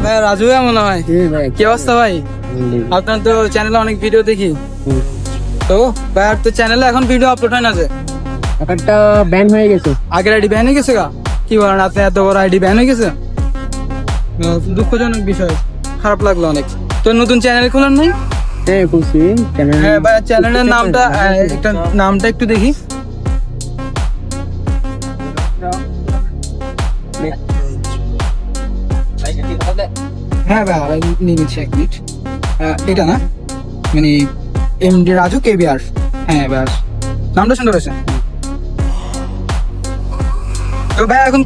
ভাই রাজু ভাই মনে হয়। কি অবস্থা ভাই? আপনার তো চ্যানেলে অনেক ভিডিও দেখি। তো ভাই আর তো চ্যানেলে এখন ভিডিও আপলোড হয় না যে? একটা ব্যান হয়ে গেছে। আগের আইডি ব্যান হয়ে গেছে গা? কি বলেন, আপনি এত বড় আইডি ব্যান হয়ে গেছে? দুঃখজনক বিষয়, খারাপ লাগলো অনেক। তো নতুন চ্যানেল খোলেন নাই? হ্যাঁ খুলছি চ্যানেল। হ্যাঁ ভাই, চ্যানেলের নামটা একটু দেখি। হ্যাঁ ভাই নিয়ে নিচ্ছি, 1 মিনিট। এটা না মানে এমডি রাজু কেবিআর। হ্যাঁ ব্যাস, নামটা সুন্দর আছে। তো ভাই এখন